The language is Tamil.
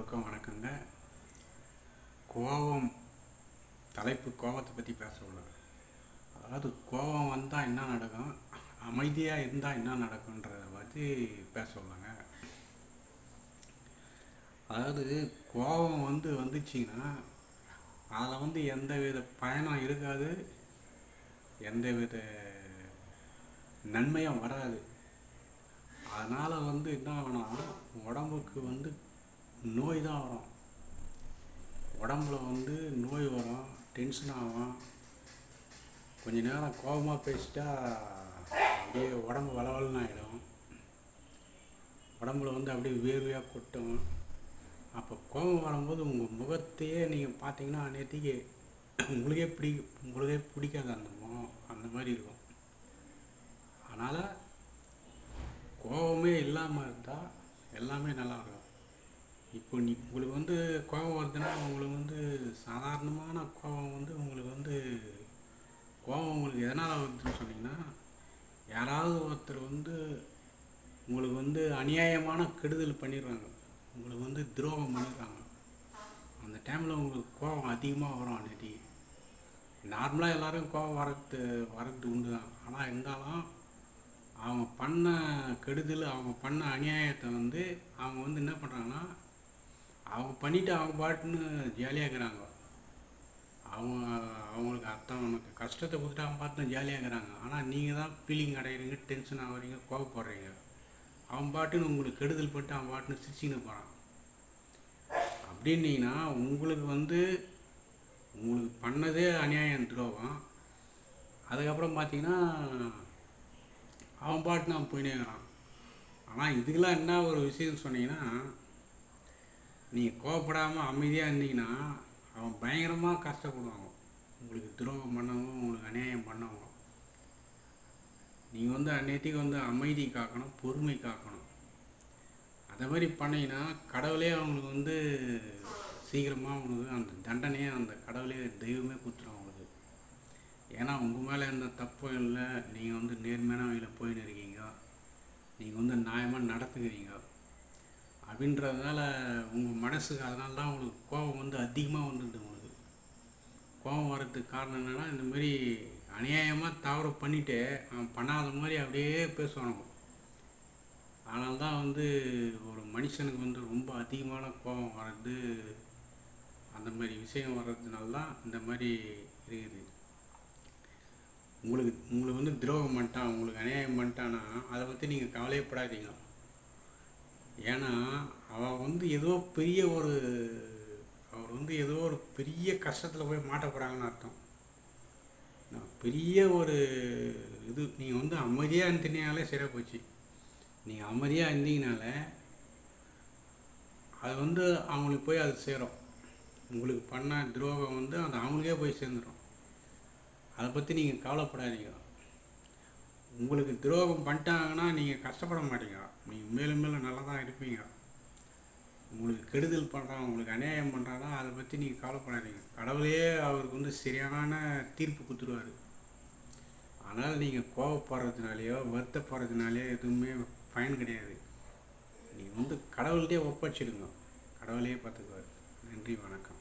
எல்லோருக்கும் வணக்கங்க. கோபம் தலைப்பு கோபத்தை பற்றி பேச உள்ளது. அதாவது கோபம் வந்தால் என்ன நடக்கும், அமைதியாக இருந்தால் என்ன நடக்குன்றதை பற்றி பேச உள்ளங்க. அதாவது கோபம் வந்துச்சிங்கன்னா அதில் எந்த வித பயனும் இருக்காது, எந்த வித நன்மையும் வராது. அதனால் என்ன ஆகும்னா உடம்புக்கு நோய் தான் வரும். உடம்புல நோய் வரும், டென்ஷன் ஆகும். கொஞ்ச நேரம் கோபமாக பேசிட்டா அப்படியே உடம்பு வளவலன்னு ஆகிடும். உடம்புல அப்படியே வேர்வையாக கொட்டும். அப்போ கோபம் வரும்போது உங்கள் முகத்தையே நீங்கள் பார்த்தீங்கன்னா நேற்றுக்கு உங்களுக்கே பிடிக்காது அந்த முகம், அந்த மாதிரி இருக்கும். அதனால் கோபமே இல்லாமல் இருந்தால் எல்லாமே நல்லாயிருக்கும். இப்போ உங்களுக்கு கோபம் வருதுன்னா உங்களுக்கு சாதாரணமான கோபம் உங்களுக்கு கோபம் உங்களுக்கு எதனால் வருதுன்னு சொன்னீங்கன்னா, யாராவது ஒருத்தர் உங்களுக்கு அநியாயமான கெடுதல் பண்ணிடுறாங்க, உங்களுக்கு துரோகம் பண்ணிடுறாங்க. அந்த டைமில் உங்களுக்கு கோபம் அதிகமாக வரும். அன்னைக்கு நார்மலாக எல்லோரும் கோபம் வரது உண்டு தான். ஆனால் இருந்தாலும் அவங்க பண்ண கெடுதல், அவங்க பண்ண அநியாயத்தை அவங்க என்ன பண்ணுறாங்கன்னா, அவங்க பண்ணிவிட்டு அவங்க பாட்டுன்னு ஜாலியாக இருக்கிறாங்க. அவங்களுக்கு அவனுக்கு கஷ்டத்தை கொடுத்துட்டு அவங்க பார்த்து ஜாலியாக இருக்கிறாங்க. ஆனால் நீங்கள் தான் ஃபீலிங் அடைகிறீங்க, டென்ஷன் ஆகிறீங்க, கோவப்படுறீங்க. அவன் பாட்டுன்னு உங்களுக்கு கெடுதல் பட்டு அவன் பாட்டுன்னு சிரிச்சின்னு போகிறான். அப்படின்னீங்கன்னா உங்களுக்கு பண்ணதே அநியாயம், துரோகம். அதுக்கப்புறம் பார்த்தீங்கன்னா அவன் பாட்டுன்னு அவன் போயினே இருக்கிறான். ஆனால் இதுக்கெல்லாம் என்ன ஒரு விஷயம்னு சொன்னீங்கன்னா, நீங்கள் கோவப்படாமல் அமைதியாக இருந்தீங்கன்னா அவன் பயங்கரமாக கஷ்டப்படுவாங்க. உங்களுக்கு துரோகம் பண்ணவங்க, உங்களுக்கு அநியாயம் பண்ணவங்க. நீங்கள் அந்நேரத்துக்கு அமைதி காக்கணும், பொறுமை காக்கணும். அதே மாதிரி பண்ணிங்கன்னா கடவுளே அவங்களுக்கு சீக்கிரமாக உங்களுக்கு அந்த தண்டனையை அந்த கடவுளே தெய்வமே கொடுத்துரும் அவங்களுக்கு. ஏன்னா உங்கள் மேலே எந்த தப்பும் இல்லை, நீங்கள் நேர்மையான வழியில் போயின்னு இருக்கீங்க, நீங்கள் நியாயமாக நடத்துக்கிறீங்க அப்படின்றதுனால உங்கள் மனசுக்கு அதனால தான் உங்களுக்கு கோபம் அதிகமாக வந்துடுது. உங்களுக்கு கோபம் வர்றதுக்கு காரணம் என்னென்னா, இந்தமாரி அநியாயமாக தவறு பண்ணிவிட்டு அவன் பண்ணாத மாதிரி அப்படியே பேசுவானுங்க. அதனால தான் ஒரு மனுஷனுக்கு ரொம்ப அதிகமான கோபம் வர்றது, அந்த மாதிரி விஷயம் வர்றதுனால தான் இந்த மாதிரி இருக்குது. உங்களுக்கு துரோகம் பண்ணிட்டான், உங்களுக்கு அநியாயம் பண்ணிட்டான்னா அதை பற்றி நீங்கள் கவலையப்படாதீங்க. ஏன்னா அவன் ஏதோ பெரிய அவர் ஏதோ ஒரு பெரிய கஷ்டத்தில் போய் மாட்ட போகிறாங்கன்னு அர்த்தம். பெரிய ஒரு இது நீங்கள் அமைதியாக இருந்தீங்கனாலே சரியாக போச்சு. நீங்கள் அமைதியாக இருந்தீங்கனாலே அது அவங்களுக்கு போய் அது சேரும். உங்களுக்கு பண்ண துரோகம் அது அவங்களுக்கே போய் சேர்ந்துடும். அதை பற்றி நீங்கள் கவலைப்படாதீங்க. உங்களுக்கு துரோகம் பண்ணிட்டாங்கன்னா நீங்கள் கஷ்டப்பட மாட்டீங்க, நீங்கள் மேலும் மேலும் நல்லா தான் இருப்பீங்க. உங்களுக்கு கெடுதல் பண்ணுறான், உங்களுக்கு அநியாயம் பண்ணுறான்னா அதை பற்றி நீங்கள் கவலைப்படாதீங்க. கடவுளே அவருக்கு சரியான தீர்ப்பு கொடுத்துருவார். அதனால் நீங்கள் கோவப்படுறதுனாலையோ வருத்தப்படுறதுனாலையோ எதுவுமே பயன் கிடையாது. நீங்கள் கடவுள்கிட்டே ஒப்படைச்சிடுங்க, கடவுளையே பார்த்துக்குவார். நன்றி, வணக்கம்.